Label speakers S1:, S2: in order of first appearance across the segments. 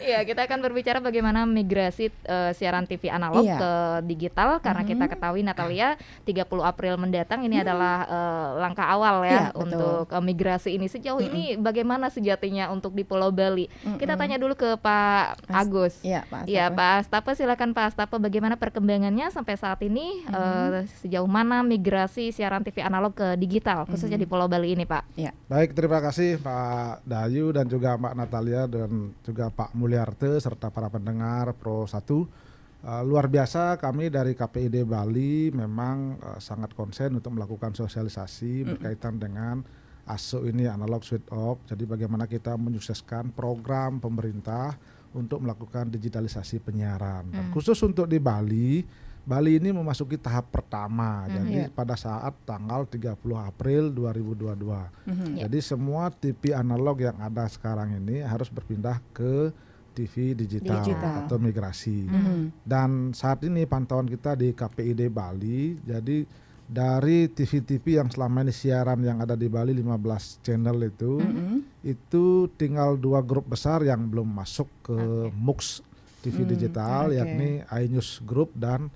S1: Iya, kita akan berbicara bagaimana migrasi siaran TV analog
S2: Iya.
S1: ke digital karena kita ketahui Natalia 30 April mendatang ini adalah langkah awal
S2: Iya,
S1: ya
S2: betul.
S1: untuk migrasi ini. Sejauh ini bagaimana sejatinya untuk di Pulau Bali? Kita tanya dulu ke Pak Agus.
S2: Iya, Pak
S1: Iya,
S2: Astafa.
S1: Pak Astafa, silakan Pak Astafa, bagaimana perkembangannya sampai saat ini? Sejauh mana migrasi siaran TV analog ke digital khususnya di Pulau Bali ini, Pak?
S2: Iya.
S3: Baik, terima kasih Pak Dayu dan juga Mbak Natalia dan juga Pak Mulyarte serta para pendengar Pro 1. Luar biasa, kami dari KPID Bali memang sangat konsen untuk melakukan sosialisasi berkaitan dengan ASO ini, analog switch off. Jadi bagaimana kita menyukseskan program pemerintah untuk melakukan digitalisasi penyiaran. Dan khusus untuk di Bali ini memasuki tahap pertama. Jadi pada saat tanggal 30 April 2022. Jadi semua TV analog yang ada sekarang ini harus berpindah ke TV digital. Atau migrasi. Dan saat ini pantauan kita di KPID Bali, jadi dari TV-TV yang selama ini siaran yang ada di Bali 15 channel itu tinggal 2 grup besar yang belum masuk ke MUX TV digital, yakni iNews Group dan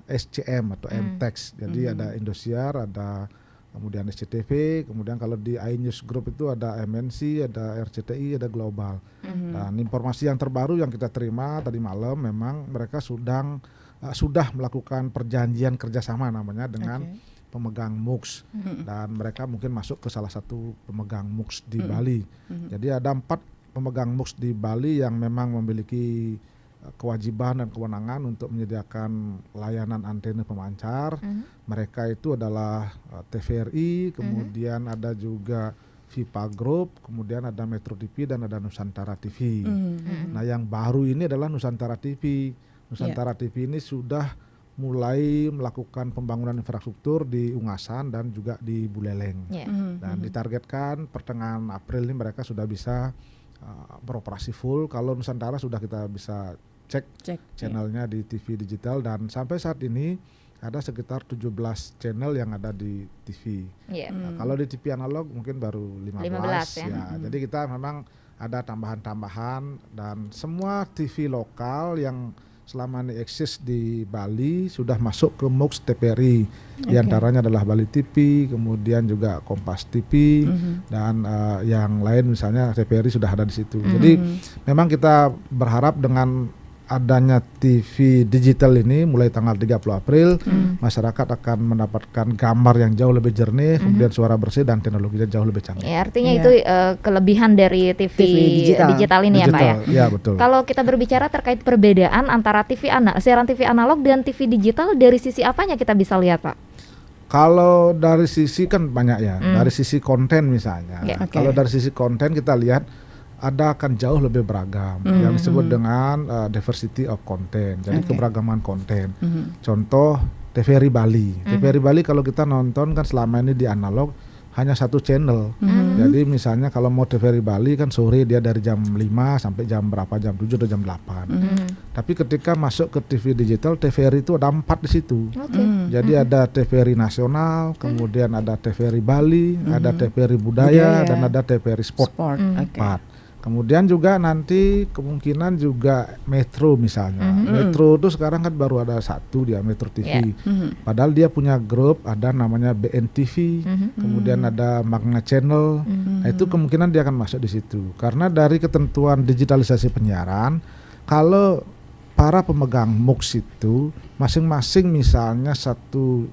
S3: SCM atau MTEX. Jadi ada Indosiar, ada kemudian SCTV, kemudian kalau di iNews Group itu ada MNC, ada RCTI, ada Global. Dan informasi yang terbaru yang kita terima tadi malam memang mereka sudah melakukan perjanjian kerjasama namanya dengan pemegang MUX dan mereka mungkin masuk ke salah satu pemegang MUX di Bali. Jadi ada 4 pemegang MUX di Bali yang memang memiliki kewajiban dan kewenangan untuk menyediakan layanan antena pemancar. Mereka itu adalah TVRI, kemudian ada juga Vipa Group, kemudian ada Metro TV dan ada Nusantara TV. Nah, yang baru ini adalah Nusantara TV. Nusantara TV ini sudah mulai melakukan pembangunan infrastruktur di Ungasan dan juga di Buleleng. Dan ditargetkan pertengahan April ini mereka sudah bisa beroperasi full. Kalau Nusantara sudah kita bisa cek channelnya di TV digital dan sampai saat ini ada sekitar 17 channel yang ada di TV. Nah, kalau di TV analog mungkin baru 15 ya. Jadi kita memang ada tambahan-tambahan dan semua TV lokal yang selama ini eksis di Bali sudah masuk ke MUX TVRI. Di antaranya adalah Bali TV, kemudian juga Kompas TV dan yang lain misalnya TVRI sudah ada di situ. Jadi memang kita berharap dengan adanya TV digital ini mulai tanggal 30 April masyarakat akan mendapatkan gambar yang jauh lebih jernih, kemudian suara bersih dan teknologinya jauh lebih canggih.
S1: Ya, artinya itu kelebihan dari TV digital ini ya Pak ya?
S3: Ya betul.
S1: Kalau kita berbicara terkait perbedaan antara siaran TV analog dan TV digital, dari sisi apanya kita bisa lihat Pak?
S3: Kalau dari sisi kan banyak ya, dari sisi konten misalnya. Kalau dari sisi konten kita lihat akan jauh lebih beragam yang disebut dengan diversity of content, jadi keberagaman konten. Contoh TVRI Bali. TVRI Bali kalau kita nonton kan selama ini di analog hanya satu channel. Jadi misalnya kalau mau TVRI Bali kan sore dia dari jam 5 sampai jam berapa, jam 7 atau jam 8. Tapi ketika masuk ke TV digital, TVRI itu ada 4 di situ. Jadi ada TVRI nasional, kemudian ada TVRI Bali, ada TVRI budaya dan ada TVRI Sport. 4. Kemudian juga nanti kemungkinan juga Metro misalnya. Metro itu sekarang kan baru ada satu dia, Metro TV. Padahal dia punya grup, ada namanya BNTV, kemudian ada Magna Channel. Nah, itu kemungkinan dia akan masuk di situ. Karena dari ketentuan digitalisasi penyiaran, kalau para pemegang MUX itu masing-masing misalnya satu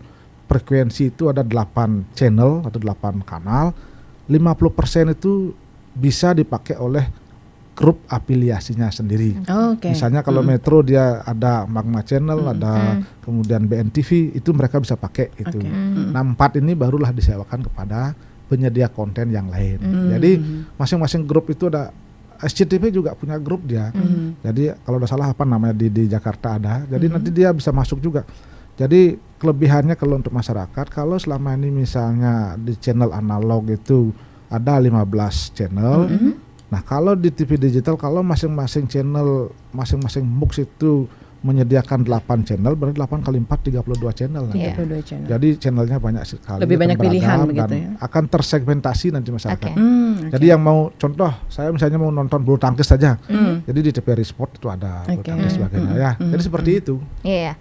S3: frekuensi itu ada 8 channel atau 8 kanal, 50% itu bisa dipakai oleh grup afiliasinya sendiri. Misalnya kalau Metro dia ada Magma Channel, ada kemudian BNTV, itu mereka bisa pakai itu. Nah, 4 ini barulah disewakan kepada penyedia konten yang lain. Jadi masing-masing grup itu ada. SCTV juga punya grup dia. Jadi kalau udah salah apa namanya di Jakarta ada. Jadi nanti dia bisa masuk juga. Jadi kelebihannya kalau untuk masyarakat, kalau selama ini misalnya di channel analog itu ada 15 channel. Nah, kalau di TV digital kalau masing-masing channel, masing-masing MUX itu menyediakan 8 channel, berarti 8 kali 4 32 channel nanti.
S2: 32 channel.
S3: Jadi channelnya banyak sekali.
S2: Lebih banyak
S3: beragam
S2: pilihan
S3: dan
S2: begitu ya.
S3: akan tersegmentasi nanti masyarakat.
S1: Oke.
S3: Jadi yang mau contoh, saya misalnya mau nonton bulu tangkis saja. Jadi di TVRI Sport itu ada bulu tangkis sebagainya ya. Jadi seperti itu.
S1: Iya.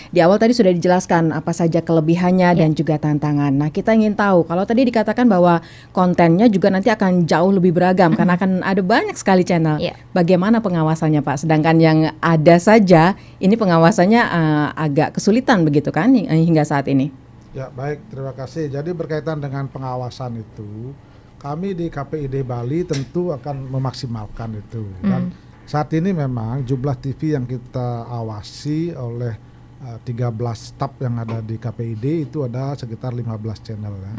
S2: Di awal tadi sudah dijelaskan apa saja kelebihannya dan juga tantangan. Nah, kita ingin tahu kalau tadi dikatakan bahwa kontennya juga nanti akan jauh lebih beragam karena akan ada banyak sekali channel.
S1: Iya.
S2: Bagaimana pengawasannya, Pak? Sedangkan yang ada saja ini pengawasannya agak kesulitan begitu kan hingga saat ini.
S3: Ya baik, terima kasih. Jadi berkaitan dengan pengawasan itu, kami di KPID Bali tentu akan memaksimalkan itu. Dan saat ini memang jumlah TV yang kita awasi oleh 13 staf yang ada di KPID itu ada sekitar 15 channel ya.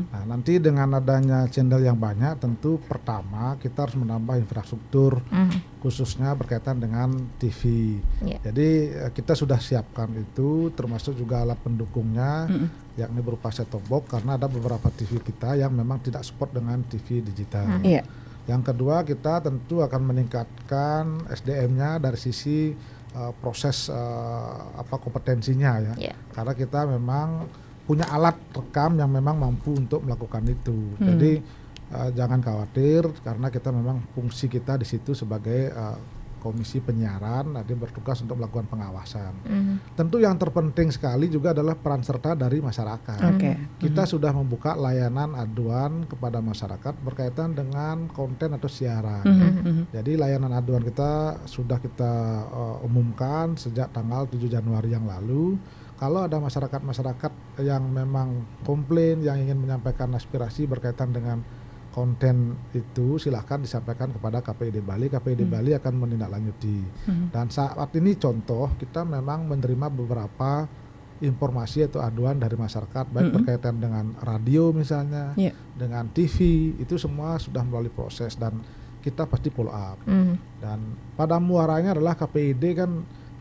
S3: Nah, nanti dengan adanya channel yang banyak tentu pertama kita harus menambah infrastruktur khususnya berkaitan dengan TV. Jadi kita sudah siapkan itu termasuk juga alat pendukungnya yakni berupa set-top box karena ada beberapa TV kita yang memang tidak support dengan TV digital. Yang kedua kita tentu akan meningkatkan SDM-nya dari sisi proses kompetensinya ya. Karena kita memang punya alat rekam yang memang mampu untuk melakukan itu. Jadi jangan khawatir karena kita memang fungsi kita di situ sebagai komisi penyiaran, nanti bertugas untuk melakukan pengawasan. Tentu yang terpenting sekali juga adalah peran serta dari masyarakat. Kita sudah membuka layanan aduan kepada masyarakat berkaitan dengan konten atau siaran. Jadi layanan aduan kita sudah kita umumkan sejak tanggal 7 Januari yang lalu. Kalau ada masyarakat-masyarakat yang memang komplain, yang ingin menyampaikan aspirasi berkaitan dengan konten itu silahkan disampaikan kepada KPID Bali. KPID Bali akan menindaklanjuti. Dan saat ini contoh kita memang menerima beberapa informasi atau aduan dari masyarakat baik berkaitan dengan radio misalnya, dengan TV itu semua sudah melalui proses dan kita pasti follow up. Dan pada muaranya adalah KPID kan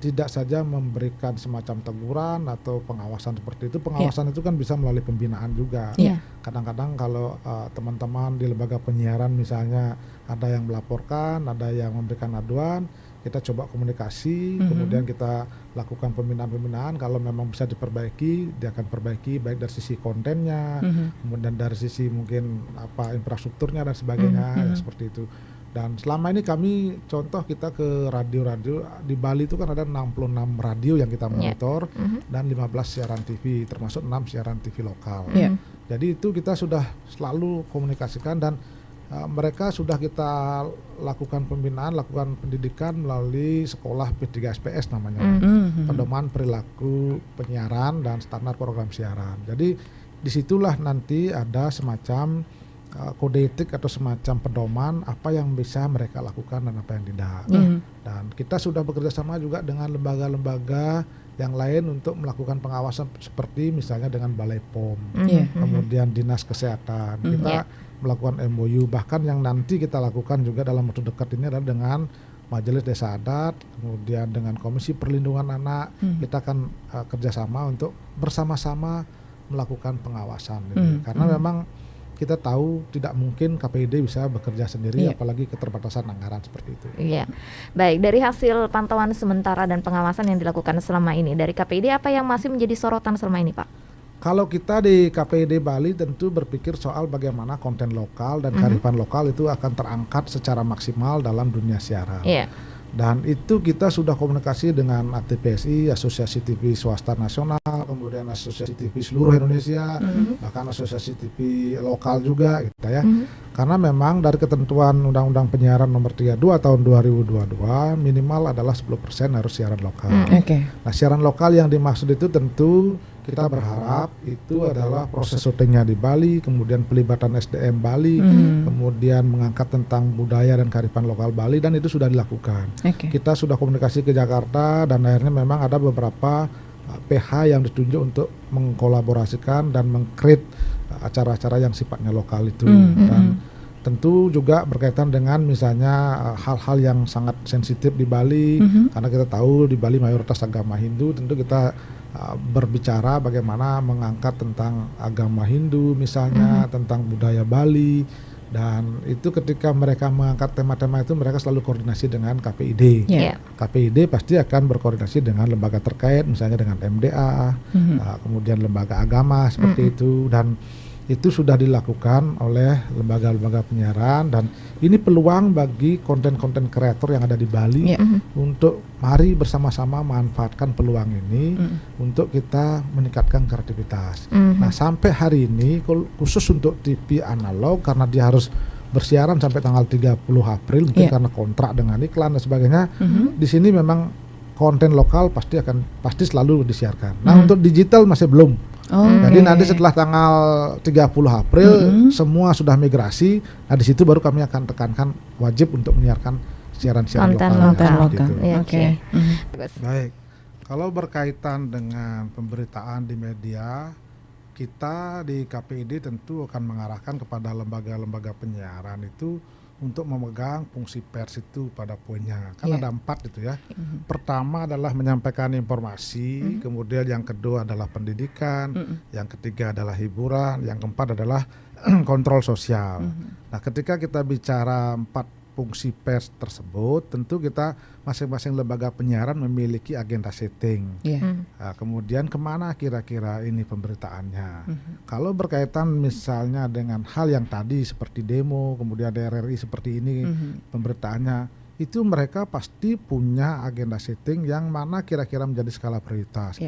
S3: tidak saja memberikan semacam teguran atau pengawasan seperti itu. Pengawasan itu kan bisa melalui pembinaan juga. Kadang-kadang kalau teman-teman di lembaga penyiaran misalnya ada yang melaporkan, ada yang memberikan aduan, kita coba komunikasi, kemudian kita lakukan pembinaan-pembinaan. Kalau memang bisa diperbaiki, dia akan perbaiki baik dari sisi kontennya, kemudian dari sisi mungkin infrastrukturnya dan sebagainya, ya seperti itu. Dan selama ini kami contoh kita ke radio-radio di Bali itu kan ada 66 radio yang kita monitor dan 15 siaran TV termasuk 6 siaran TV lokal. Jadi itu kita sudah selalu komunikasikan dan mereka sudah kita lakukan pembinaan, lakukan pendidikan melalui sekolah P3SPS namanya. Pedoman perilaku penyiaran dan standar program siaran. Jadi disitulah nanti ada semacam kode etik atau semacam pedoman apa yang bisa mereka lakukan dan apa yang tidak. Dan kita sudah bekerja sama juga dengan lembaga-lembaga yang lain untuk melakukan pengawasan seperti misalnya dengan Balai POM, kemudian Dinas Kesehatan. Kita melakukan MOU, bahkan yang nanti kita lakukan juga dalam waktu dekat ini adalah dengan Majelis Desa Adat, kemudian dengan Komisi Perlindungan Anak. Kita akan kerjasama untuk bersama-sama melakukan pengawasan. Karena memang kita tahu tidak mungkin KPID bisa bekerja sendiri, apalagi keterbatasan anggaran seperti itu.
S1: Baik, dari hasil pantauan sementara dan pengawasan yang dilakukan selama ini dari KPID, apa yang masih menjadi sorotan selama ini, Pak?
S3: Kalau kita di KPID Bali tentu berpikir soal bagaimana konten lokal dan kearifan lokal itu akan terangkat secara maksimal dalam dunia siaran. Dan itu kita sudah komunikasi dengan ATPSI, Asosiasi TV Swasta Nasional, kemudian Asosiasi TV seluruh Indonesia, bahkan Asosiasi TV lokal juga gitu ya. Karena memang dari ketentuan Undang-Undang Penyiaran Nomor 32 Tahun 2022 minimal adalah 10% harus siaran lokal. Nah, siaran lokal yang dimaksud itu tentu kita berharap itu adalah proses syutingnya di Bali, kemudian pelibatan SDM Bali, kemudian mengangkat tentang budaya dan kearifan lokal Bali, dan itu sudah dilakukan. Kita sudah komunikasi ke Jakarta dan akhirnya memang ada beberapa PH yang ditunjuk untuk mengkolaborasikan dan meng-create acara-acara yang sifatnya lokal itu. Dan tentu juga berkaitan dengan misalnya hal-hal yang sangat sensitif di Bali, karena kita tahu di Bali mayoritas agama Hindu, tentu kita berbicara bagaimana mengangkat tentang agama Hindu misalnya, tentang budaya Bali, Dan itu ketika mereka mengangkat tema-tema itu mereka selalu koordinasi dengan KPID.
S1: Iya.
S3: KPID pasti akan berkoordinasi dengan lembaga terkait, misalnya dengan MDA, kemudian lembaga agama seperti itu, dan itu sudah dilakukan oleh lembaga-lembaga penyiaran, dan ini peluang bagi konten-konten kreator yang ada di Bali untuk mari bersama-sama manfaatkan peluang ini untuk kita meningkatkan kreativitas. Nah, sampai hari ini khusus untuk TV analog karena dia harus bersiaran sampai tanggal 30 April mungkin karena kontrak dengan iklan dan sebagainya. Di sini memang konten lokal pasti selalu disiarkan. Nah, untuk digital masih belum. Jadi nanti setelah tanggal 30 April semua sudah migrasi. Nah, di situ baru kami akan tekankan wajib untuk menyiarkan siaran-siaran lokal. Gitu.
S1: Oke.
S3: Baik. Kalau berkaitan dengan pemberitaan di media, kita di KPID tentu akan mengarahkan kepada lembaga-lembaga penyiaran itu untuk memegang fungsi pers itu pada poinnya. Kan ada 4 itu ya. Pertama adalah menyampaikan informasi, kemudian yang kedua adalah pendidikan, yang ketiga adalah hiburan, yang keempat adalah kontrol sosial. Nah, ketika kita bicara 4 fungsi pers tersebut, tentu kita masing-masing lembaga penyiaran memiliki agenda setting. Nah, kemudian kemana kira-kira ini pemberitaannya. Kalau berkaitan misalnya dengan hal yang tadi seperti demo, kemudian RRI seperti ini pemberitaannya, itu mereka pasti punya agenda setting yang mana kira-kira menjadi skala prioritas.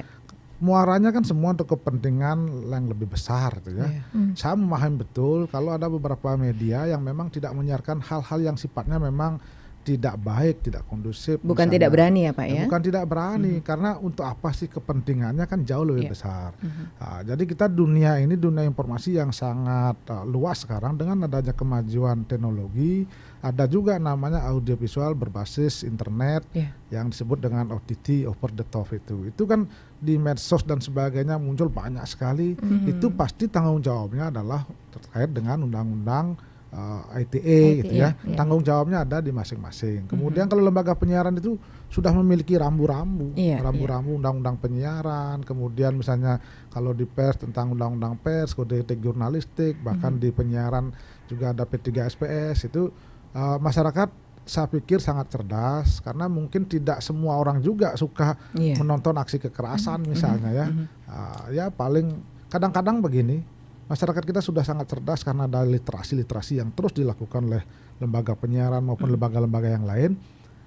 S3: Muaranya kan semua untuk kepentingan yang lebih besar gitu ya. Saya memahami betul kalau ada beberapa media yang memang tidak menyiarkan hal-hal yang sifatnya memang tidak baik, tidak kondusif.
S2: Bukan
S3: misalnya.
S2: Tidak berani ya Pak ya?
S3: Bukan tidak berani, karena untuk apa sih kepentingannya kan jauh lebih besar. Jadi kita dunia informasi yang sangat luas sekarang dengan adanya kemajuan teknologi. Ada juga namanya audiovisual berbasis internet yang disebut dengan OTT, over the top itu. Itu kan di medsos dan sebagainya muncul banyak sekali. Itu pasti tanggung jawabnya adalah terkait dengan undang-undang ITE gitu ya. Tanggung jawabnya ada di masing-masing. Kemudian kalau lembaga penyiaran itu sudah memiliki rambu-rambu undang-undang penyiaran. Kemudian misalnya kalau di pers tentang undang-undang pers, kode etik jurnalistik, bahkan di penyiaran juga ada P3SPS itu. Masyarakat saya pikir sangat cerdas karena mungkin tidak semua orang juga suka menonton aksi kekerasan misalnya ya. Ya paling kadang-kadang begini, masyarakat kita sudah sangat cerdas karena ada literasi yang terus dilakukan oleh lembaga penyiaran maupun lembaga-lembaga yang lain.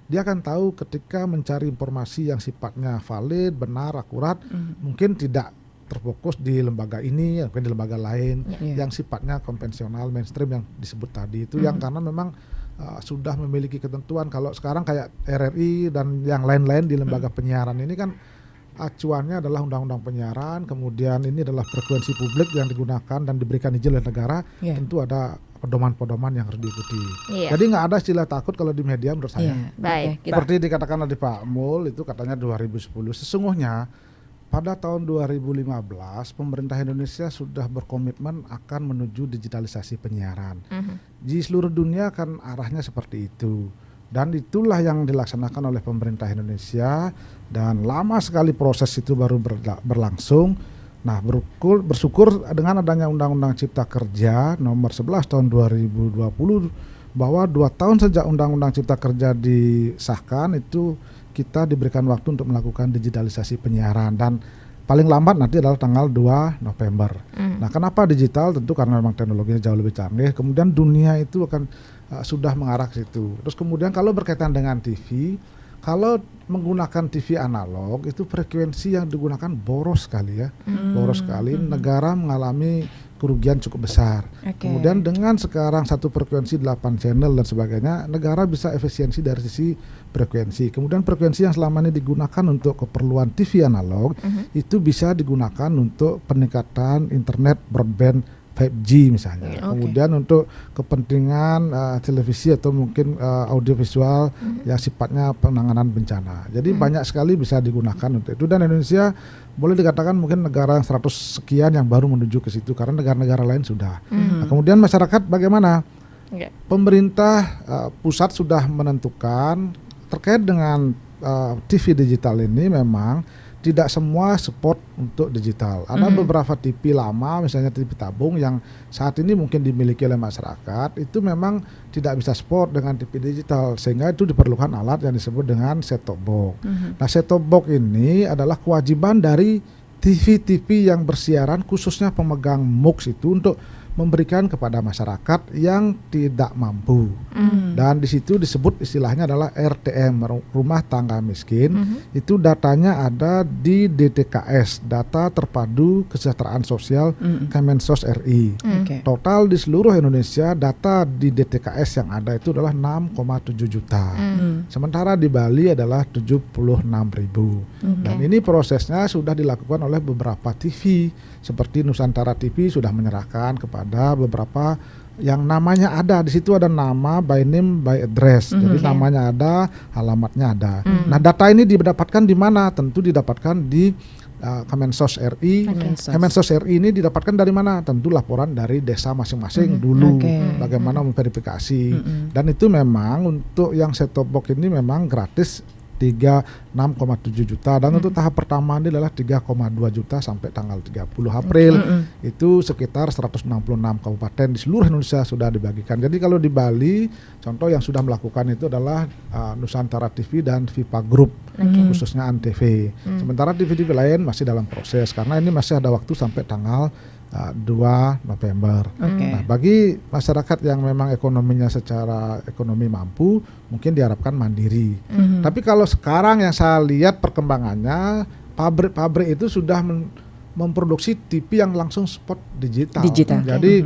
S3: Dia akan tahu ketika mencari informasi yang sifatnya valid, benar, akurat, mungkin tidak terfokus di lembaga ini, mungkin di lembaga lain yang sifatnya konvensional, mainstream yang disebut tadi itu, yang karena memang sudah memiliki ketentuan. Kalau sekarang kayak RRI dan yang lain-lain di lembaga penyiaran ini kan acuannya adalah undang-undang penyiaran, kemudian ini adalah frekuensi publik yang digunakan dan diberikan izin oleh negara, tentu ada pedoman-pedoman yang harus diikuti. Jadi nggak ada istilah takut kalau di media menurut saya.
S1: Baik.
S3: Seperti dikatakan oleh Pak Mul itu katanya 2010. Sesungguhnya pada tahun 2015 pemerintah Indonesia sudah berkomitmen akan menuju digitalisasi penyiaran. Di seluruh dunia kan arahnya seperti itu. Dan itulah yang dilaksanakan oleh pemerintah Indonesia dan lama sekali proses itu baru berlangsung. Nah, bersyukur dengan adanya Undang-Undang Cipta Kerja nomor 11 tahun 2020 bahwa 2 tahun sejak Undang-Undang Cipta Kerja disahkan itu kita diberikan waktu untuk melakukan digitalisasi penyiaran dan paling lambat nanti adalah tanggal 2 November. Nah, kenapa digital? Tentu karena memang teknologinya jauh lebih canggih. Kemudian dunia itu akan sudah mengarah ke situ. Terus kemudian kalau berkaitan dengan TV, kalau menggunakan TV analog itu frekuensi yang digunakan boros sekali ya. Boros sekali, negara mengalami kerugian cukup besar. Kemudian dengan sekarang satu frekuensi 8 channel dan sebagainya, negara bisa efisiensi dari sisi frekuensi. Kemudian frekuensi yang selama ini digunakan untuk keperluan TV analog itu bisa digunakan untuk peningkatan internet broadband 5G misalnya. Kemudian untuk kepentingan televisi atau mungkin audiovisual yang sifatnya penanganan bencana. Jadi banyak sekali bisa digunakan untuk itu, dan Indonesia boleh dikatakan mungkin negara yang 100 sekian yang baru menuju ke situ karena negara-negara lain sudah. Nah, kemudian masyarakat bagaimana? Pemerintah pusat sudah menentukan terkait dengan TV digital ini memang tidak semua support untuk digital. Ada beberapa TV lama, misalnya TV tabung yang saat ini mungkin dimiliki oleh masyarakat, itu memang tidak bisa support dengan TV digital, sehingga itu diperlukan alat yang disebut dengan set-top box. Nah, set-top box ini adalah kewajiban dari TV-TV yang bersiaran, khususnya pemegang MUX itu, untuk memberikan kepada masyarakat yang tidak mampu. Dan di situ disebut istilahnya adalah RTM, rumah tangga miskin. Itu datanya ada di DTKS, data terpadu kesejahteraan sosial Kemensos RI. Total di seluruh Indonesia data di DTKS yang ada itu adalah 6,7 juta. Sementara di Bali adalah 76.000. Dan ini prosesnya sudah dilakukan oleh beberapa TV, seperti Nusantara TV sudah menyerahkan kepada beberapa yang namanya ada di situ, ada nama by name by address. Jadi namanya ada, alamatnya ada. Nah, data ini didapatkan di mana? Tentu didapatkan di Kemensos RI. Kemensos RI ini didapatkan dari mana? Tentu laporan dari desa masing-masing dulu, bagaimana memverifikasi. Dan itu memang untuk yang set-top box ini memang gratis 6,7 juta, dan untuk tahap pertama ini adalah 3,2 juta sampai tanggal 30 April. Itu sekitar 166 kabupaten di seluruh Indonesia sudah dibagikan. Jadi kalau di Bali, contoh yang sudah melakukan itu adalah Nusantara TV dan Vipa Group, khususnya Antv. Sementara TV-TV lain masih dalam proses, karena ini masih ada waktu sampai tanggal 2 November. Nah, bagi masyarakat yang memang ekonominya secara ekonomi mampu, mungkin diharapkan mandiri. Tapi kalau sekarang yang saya lihat perkembangannya, pabrik-pabrik itu sudah memproduksi TV yang langsung spot digital. Jadi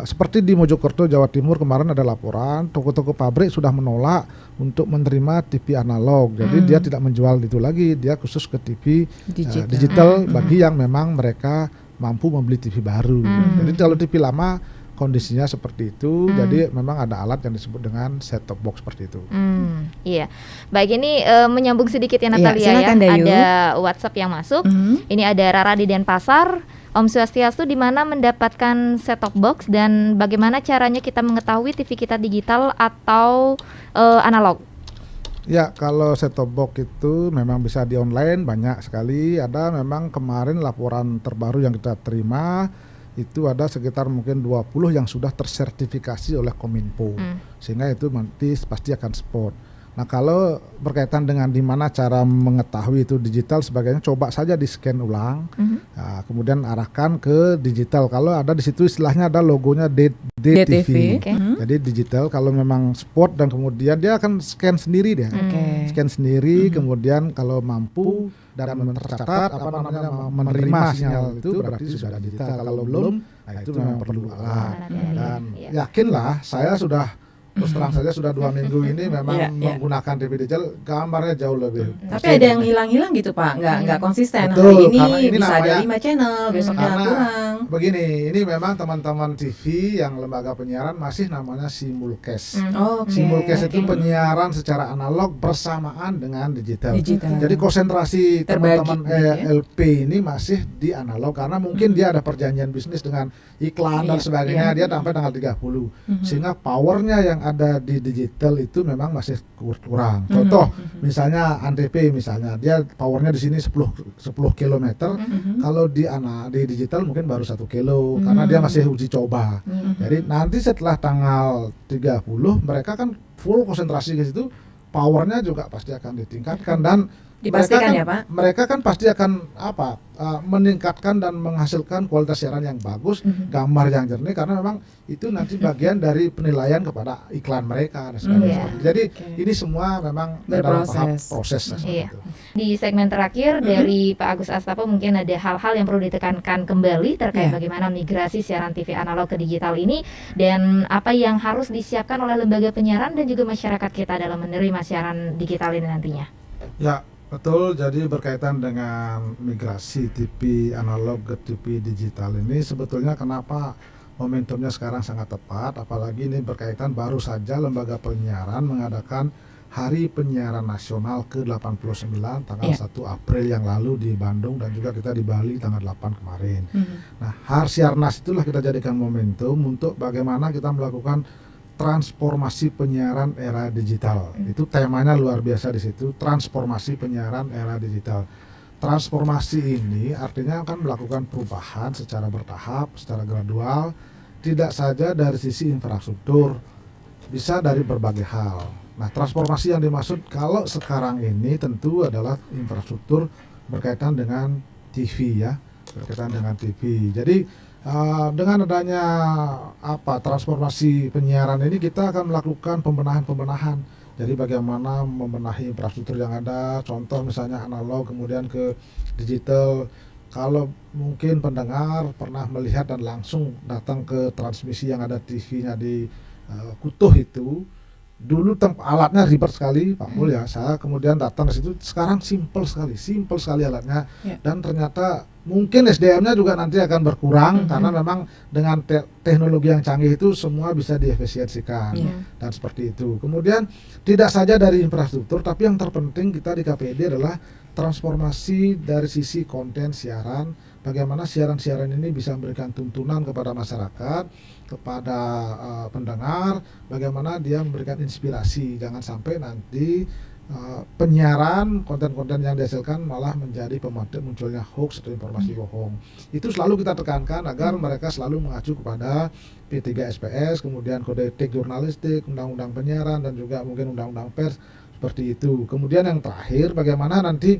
S3: seperti di Mojokerto, Jawa Timur kemarin ada laporan, toko-toko pabrik sudah menolak untuk menerima TV analog. Jadi dia tidak menjual itu lagi, dia khusus ke TV digital bagi yang memang mereka mampu membeli TV baru. Jadi kalau TV lama kondisinya seperti itu, jadi memang ada alat yang disebut dengan set-top box seperti itu.
S1: Iya, baik, ini menyambung sedikit ya Natalia ya. Ada WhatsApp yang masuk. Ini ada Rara di Denpasar. Om Swastiastu, di mana mendapatkan set-top box dan bagaimana caranya kita mengetahui TV kita digital atau analog?
S3: Ya, kalau set-top box itu memang bisa di online, banyak sekali. Ada memang kemarin laporan terbaru yang kita terima, itu ada sekitar mungkin 20 yang sudah tersertifikasi oleh Kominfo. Sehingga itu nanti pasti akan support. Nah, kalau berkaitan dengan di mana cara mengetahui itu digital sebagainya, coba saja di scan ulang, kemudian arahkan ke digital. Kalau ada di situ istilahnya ada logonya DTV. Jadi digital kalau memang spot, dan kemudian dia akan scan sendiri dia. Scan sendiri, kemudian kalau mampu dan tercatat menerima sinyal itu berarti sudah digital. Kalau belum, nah itu memang perlu alat. Dan yakinlah, saya sudah terus terang saja sudah 2 minggu ini memang menggunakan TV digital, gambarnya jauh lebih.
S2: Tapi ada yang hilang-hilang gitu Pak, nggak konsisten.
S3: Betul,
S2: Hari ini
S3: ini
S2: bisa ada 5 channel, besoknya kurang.
S3: Begini, ini memang teman-teman TV yang lembaga penyiaran masih namanya simulcast. Simulcast itu penyiaran secara analog bersamaan dengan digital. Jadi konsentrasi teman-teman LP ini masih di analog, karena mungkin dia ada perjanjian bisnis dengan iklan dan sebagainya, dia sampai tanggal 30. Sehingga powernya yang ada di digital itu memang masih kurang. Contoh, misalnya Antv misalnya, dia powernya di sini 10 km. Kalau di digital mungkin baru 1 kilo, karena dia masih uji coba. Jadi nanti setelah tanggal 30 mereka kan full konsentrasi ke situ, powernya juga pasti akan ditingkatkan, dan
S2: dipastikan ya Pak.
S3: Mereka kan pasti akan meningkatkan dan menghasilkan kualitas siaran yang bagus, gambar yang jernih, karena memang itu nanti bagian dari penilaian kepada iklan mereka dan sebagainya. Jadi ini semua memang dalam tahap proses.
S1: Di segmen terakhir dari Pak Agus Astapo, mungkin ada hal-hal yang perlu ditekankan kembali terkait bagaimana migrasi siaran TV analog ke digital ini, dan apa yang harus disiapkan oleh lembaga penyiaran dan juga masyarakat kita dalam menerima siaran digital ini nantinya.
S3: Ya, betul. Jadi berkaitan dengan migrasi TV analog ke TV digital ini, sebetulnya kenapa momentumnya sekarang sangat tepat, apalagi ini berkaitan baru saja lembaga penyiaran mengadakan Hari Penyiaran Nasional ke-89 tanggal 1 April yang lalu di Bandung, dan juga kita di Bali tanggal 8 kemarin. Nah, Harsiarnas itulah kita jadikan momentum untuk bagaimana kita melakukan transformasi penyiaran era digital. Itu temanya luar biasa di situ, transformasi penyiaran era digital. transformasi ini artinya akan melakukan perubahan secara bertahap, secara gradual, tidak saja dari sisi infrastruktur, bisa dari berbagai hal. Nah, transformasi yang dimaksud kalau sekarang ini tentu adalah infrastruktur berkaitan dengan TV ya, berkaitan dengan TV. Jadi dengan adanya transformasi penyiaran ini kita akan melakukan pembenahan. Jadi bagaimana membenahi infrastruktur yang ada, contoh misalnya analog kemudian ke digital. Kalau mungkin pendengar pernah melihat dan langsung datang ke transmisi yang ada TV-nya di Kutuh itu, dulu alatnya ribet sekali Pak Mul ya. Saya kemudian datang ke situ, sekarang simple sekali alatnya, dan ternyata mungkin SDM-nya juga nanti akan berkurang karena memang dengan teknologi yang canggih itu semua bisa diefisiensikan dan seperti itu. Kemudian tidak saja dari infrastruktur, tapi yang terpenting kita di KPID adalah transformasi dari sisi konten siaran, bagaimana siaran-siaran ini bisa memberikan tuntunan kepada masyarakat, kepada pendengar, bagaimana dia memberikan inspirasi, jangan sampai nanti penyiaran konten-konten yang dihasilkan malah menjadi pemantik munculnya hoax atau informasi bohong. Itu selalu kita tekankan agar mereka selalu mengacu kepada P3SPS, kemudian kode etik jurnalistik, undang-undang penyiaran, dan juga mungkin undang-undang pers, seperti itu. Kemudian yang terakhir, bagaimana nanti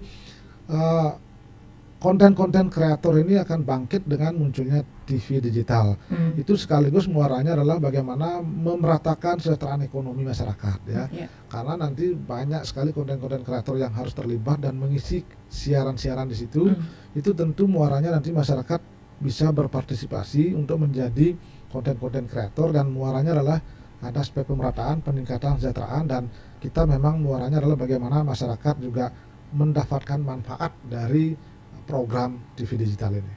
S3: konten-konten kreator ini akan bangkit dengan munculnya TV digital. Itu sekaligus muaranya adalah bagaimana memeratakan kesejahteraan ekonomi masyarakat ya. Karena nanti banyak sekali konten-konten kreator yang harus terlibat dan mengisi siaran-siaran di situ. Itu tentu muaranya nanti masyarakat bisa berpartisipasi untuk menjadi konten-konten kreator, dan muaranya adalah ada aspek pemerataan, peningkatan kesejahteraan, dan kita memang muaranya adalah bagaimana masyarakat juga mendapatkan manfaat dari program TV digital ini.